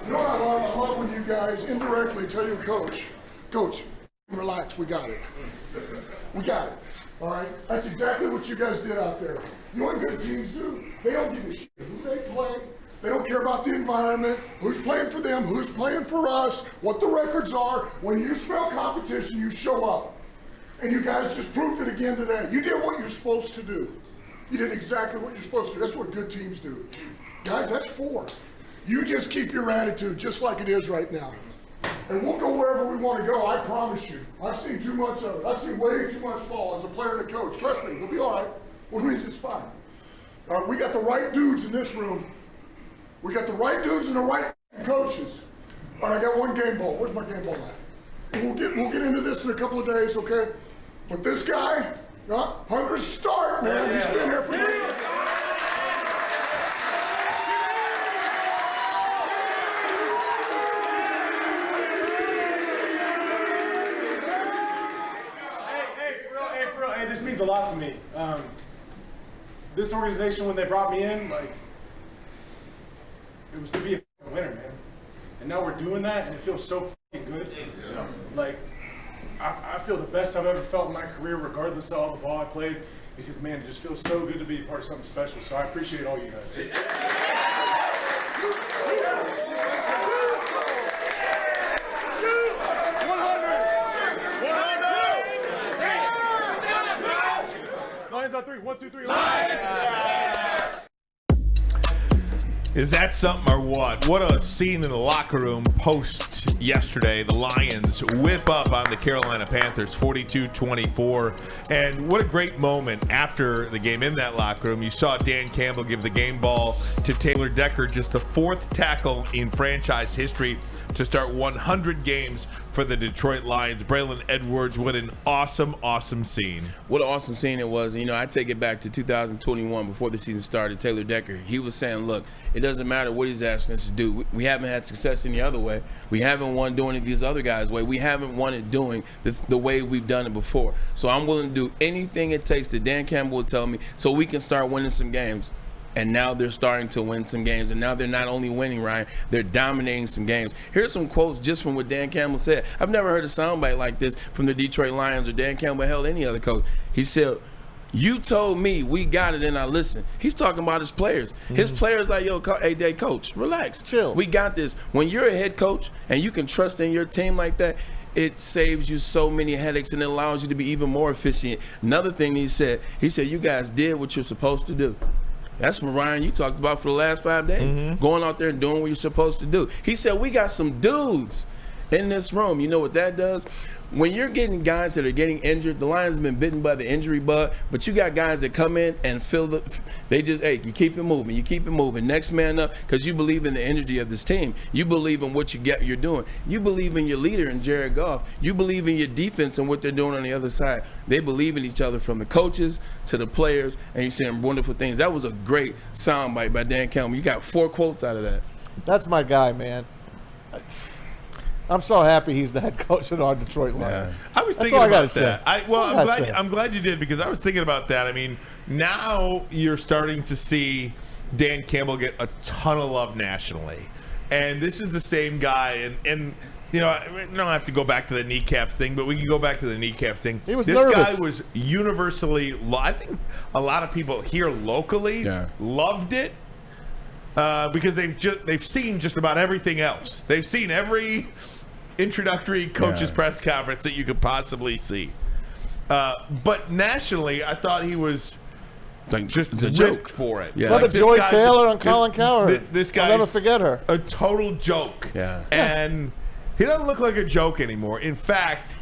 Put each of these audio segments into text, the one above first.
You know what I love? I love when you guys indirectly tell your coach, relax, we got it. We got it. All right? That's exactly what you guys did out there. You know what good teams do? They don't give a shit who they play. They don't care about the environment, who's playing for them, who's playing for us, what the records are. When you smell competition, you show up. And you guys just proved it again today. You did what you're supposed to do. You did exactly what you're supposed to do. That's what good teams do. Guys, that's 4. You just keep your attitude just like it is right now. And we'll go wherever we want to go, I promise you. I've seen too much of it. I've seen way too much ball as a player and a coach. Trust me, we'll be all right. We'll be just fine. All right, we got the right dudes in this room. We got the right dudes and the right coaches. All right, I got one game ball. Where's my game ball at? We'll get into this in a couple of days, okay? But this guy, hunger's start, man. He's been here for years. This means a lot to me. This organization, when they brought me in, like, it was to be a winner, man. And now we're doing that, and it feels so good. Yeah. Like, I feel the best I've ever felt in my career, regardless of all the ball I played, because, man, it just feels so good to be a part of something special. So I appreciate all you guys. Lions on 3. 1, 2, 3. Lions! Is that something or what? What a scene in the locker room post yesterday. The Lions whip up on the Carolina Panthers 42-24. And what a great moment after the game in that locker room. You saw Dan Campbell give the game ball to Taylor Decker, just the 4th tackle in franchise history to start 100 games for the Detroit Lions. Braylon Edwards, what an awesome, awesome scene. What an awesome scene it was. And, I take it back to 2021 before the season started. Taylor Decker, he was saying, look, it doesn't matter what he's asking us to do. We haven't had success any other way. We haven't won doing it these other guys' way. We haven't won it doing the way we've done it before. So I'm willing to do anything it takes that Dan Campbell will tell me so we can start winning some games. And now they're starting to win some games. And now they're not only winning, Ryan, they're dominating some games. Here's some quotes just from what Dan Campbell said. I've never heard a soundbite like this from the Detroit Lions or Dan Campbell, hell, any other coach. He said, you told me we got it and I listened. He's talking about his players. His players like, yo, hey, coach, relax. Chill. We got this. When you're a head coach and you can trust in your team like that, it saves you so many headaches and it allows you to be even more efficient. Another thing he said, you guys did what you're supposed to do. That's what, Ryan, you talked about for the last 5 days. Going out there and doing what you're supposed to do. He said, we got some dudes in this room. You know what that does? When you're getting guys that are getting injured, the Lions have been bitten by the injury bug, but you got guys that come in and you keep it moving. You keep it moving. Next man up, because you believe in the energy of this team. You believe in what you're doing. You believe in your leader in Jared Goff. You believe in your defense and what they're doing on the other side. They believe in each other, from the coaches to the players, and you're saying wonderful things. That was a great soundbite by Dan Campbell. You got 4 quotes out of that. That's my guy, man. I'm so happy he's the head coach of our Detroit Lions. I was thinking about that. I'm glad you did, because I was thinking about that. I mean, now you're starting to see Dan Campbell get a ton of love nationally. And this is the same guy. And we don't have to go back to the kneecaps thing, but we can go back to the kneecaps thing. He was nervous. This guy was universally, I think a lot of people here locally loved it. Because they've seen just about everything else. They've seen every introductory coach's press conference that you could possibly see. But nationally, I thought he was just ripped for it. Yeah. What a Joy Taylor on Colin Cowherd. This guy, I'll never forget her. A total joke. Yeah. And he doesn't look like a joke anymore. In fact,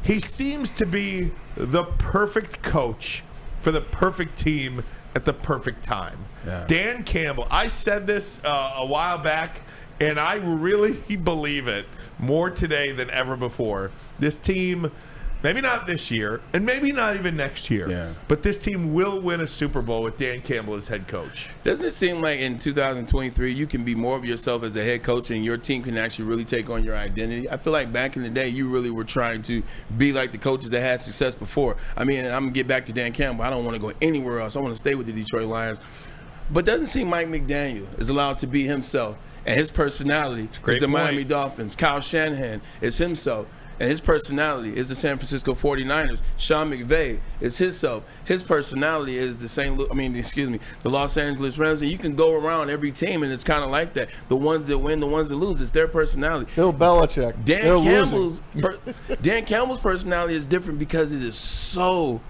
he seems to be the perfect coach for the perfect team at the perfect time. Yeah. Dan Campbell, I said this a while back, and I really believe it more today than ever before. This team, maybe not this year, and maybe not even next year, but this team will win a Super Bowl with Dan Campbell as head coach. Doesn't it seem like in 2023 you can be more of yourself as a head coach and your team can actually really take on your identity? I feel like back in the day you really were trying to be like the coaches that had success before. I mean, I'm going to get back to Dan Campbell. I don't want to go anywhere else. I want to stay with the Detroit Lions. But doesn't seem Mike McDaniel is allowed to be himself And his personality is the Miami Dolphins. Kyle Shanahan is himself. And his personality is the San Francisco 49ers. Sean McVay is himself. His personality is the Los Angeles Rams. And you can go around every team, and it's kind of like that. The ones that win, the ones that lose, it's their personality. Bill Belichick. Dan Campbell's personality is different because it is so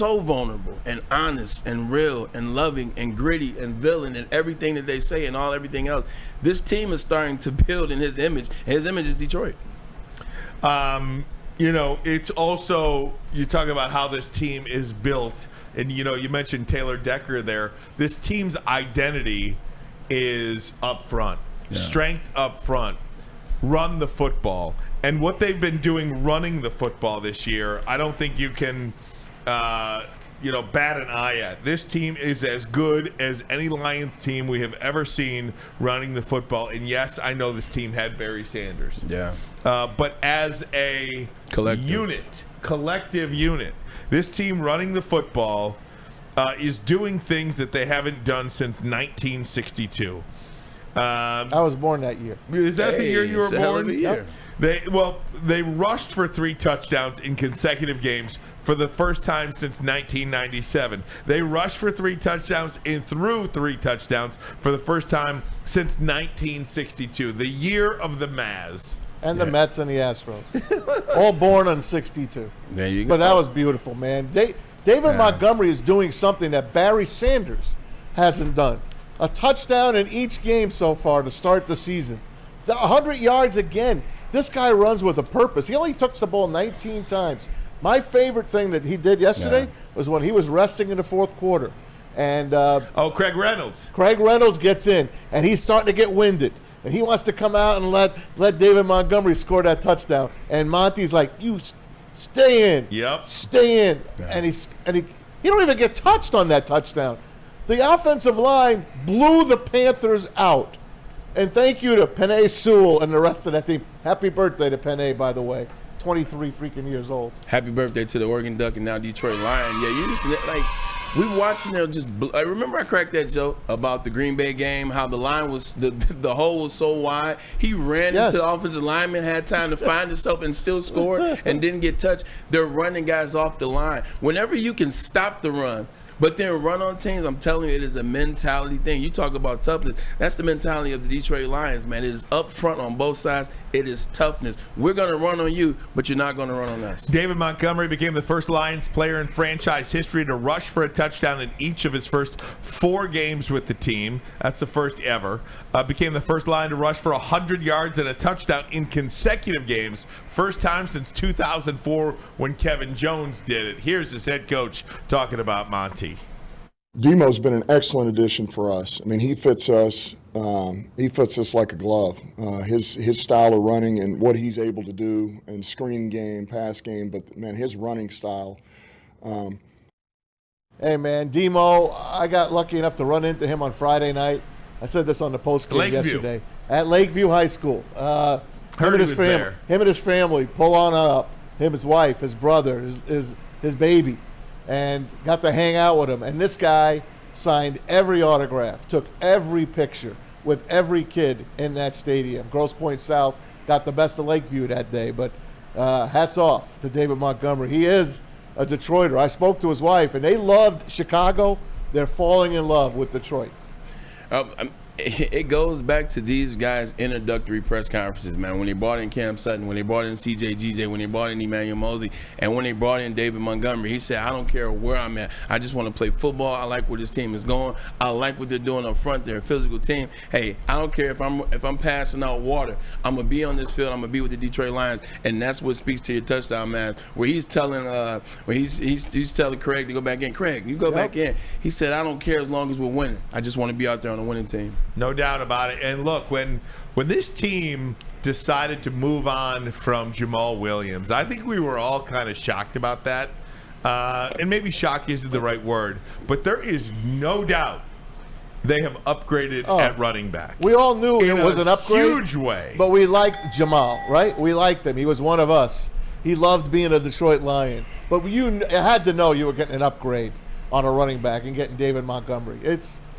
vulnerable and honest and real and loving and gritty and villain and everything that they say and everything else. This team is starting to build in his image, and his image is Detroit. It's also, you talk about how this team is built, and you mentioned Taylor Decker there. This team's identity is up front, strength up front, run the football, and what they've been doing running the football this year, I don't think you can bat an eye at. This team is as good as any Lions team we have ever seen running the football. And yes, I know this team had Barry Sanders. Yeah. But as a collective unit, this team running the football is doing things that they haven't done since 1962. I was born that year. Is that the year you were born? Year. They rushed for 3 touchdowns in consecutive games for the first time since 1997. They rushed for 3 touchdowns and threw 3 touchdowns for the first time since 1962, the year of the Maz. And the Mets and the Astros. All born on 62. There you go. But that was beautiful, man. David Montgomery is doing something that Barry Sanders hasn't done. A touchdown in each game so far to start the season. 100 yards again. This guy runs with a purpose. He only touched the ball 19 times. My favorite thing that he did yesterday was when he was resting in the fourth quarter. And Craig Reynolds. Craig Reynolds gets in, and he's starting to get winded. And he wants to come out and let David Montgomery score that touchdown. And Monty's like, you stay in. Yep. Stay in. Yeah. And he don't even get touched on that touchdown. The offensive line blew the Panthers out. And thank you to Penei Sewell and the rest of that team. Happy birthday to Penei, by the way. 23 freaking years old. Happy birthday to the Oregon Duck and now Detroit Lion. Yeah, we watching there just. I remember I cracked that joke about the Green Bay game, how the line was the hole was so wide. He ran into the offensive lineman, had time to find himself and still scored and didn't get touched. They're running guys off the line. Whenever you can stop the run, but then run on teams, I'm telling you, it is a mentality thing. You talk about toughness. That's the mentality of the Detroit Lions, man. It is up front on both sides. It is toughness. We're going to run on you, but you're not going to run on us. David Montgomery became the first Lions player in franchise history to rush for a touchdown in each of his first 4 games with the team. That's the first ever. Became the first Lion to rush for 100 yards and a touchdown in consecutive games. First time since 2004 when Kevin Jones did it. Here's his head coach talking about Monty. Demo's been an excellent addition for us. I mean, he fits us. He fits us like a glove. His style of running and what he's able to do in screen game, pass game, but man, his running style. Hey man, Demo, I got lucky enough to run into him on Friday night. I said this on the post game yesterday at Lakeview High School. Him and his family pull on up. Him, his wife, his brother, his baby, and got to hang out with him. And this guy signed every autograph, took every picture with every kid in that stadium. Grosse Pointe South got the best of Lakeview that day, but hats off to David Montgomery. He is a Detroiter. I spoke to his wife, and they loved Chicago. They're falling in love with Detroit. It goes back to these guys' introductory press conferences, man. When they brought in Cam Sutton, when they brought in CJ GJ, when they brought in Emmanuel Mosley, and when they brought in David Montgomery, he said, I don't care where I'm at. I just want to play football. I like where this team is going. I like what they're doing up front. They're a physical team. Hey, I don't care if I'm passing out water. I'm going to be on this field. I'm going to be with the Detroit Lions. And that's what speaks to your touchdown, man, where he's telling he's telling Craig to go back in. Craig, you go back in. He said, I don't care as long as we're winning. I just want to be out there on a winning team. No doubt about it. And look, when this team decided to move on from Jamal Williams, I think we were all kind of shocked about that. And maybe shock isn't the right word, but there is no doubt they have upgraded at running back. We all knew it was an upgrade. Huge way. But we liked Jamal, right? We liked him. He was one of us. He loved being a Detroit Lion. But you had to know you were getting an upgrade on a running back and getting David Montgomery.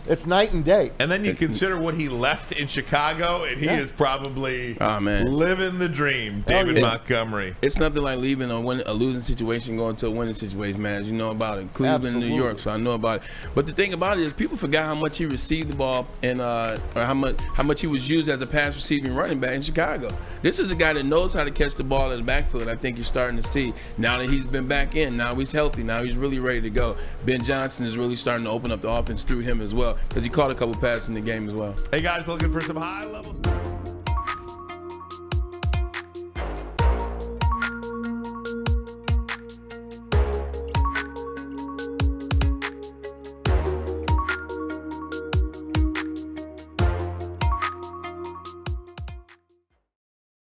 It's night and day. And then you consider what he left in Chicago, and he is probably living the dream, David Montgomery. It's nothing like leaving a losing situation, going to a winning situation, man. As you know about it. Cleveland, New York, so I know about it. But the thing about it is people forgot how much he received the ball and or how much he was used as a pass receiving running back in Chicago. This is a guy that knows how to catch the ball in the backfield. I think you're starting to see now that he's been back in. Now he's healthy. Now he's really ready to go. Ben Johnson is really starting to open up the offense through him as well because he caught a couple passes in the game as well. Hey guys, looking for some high levels.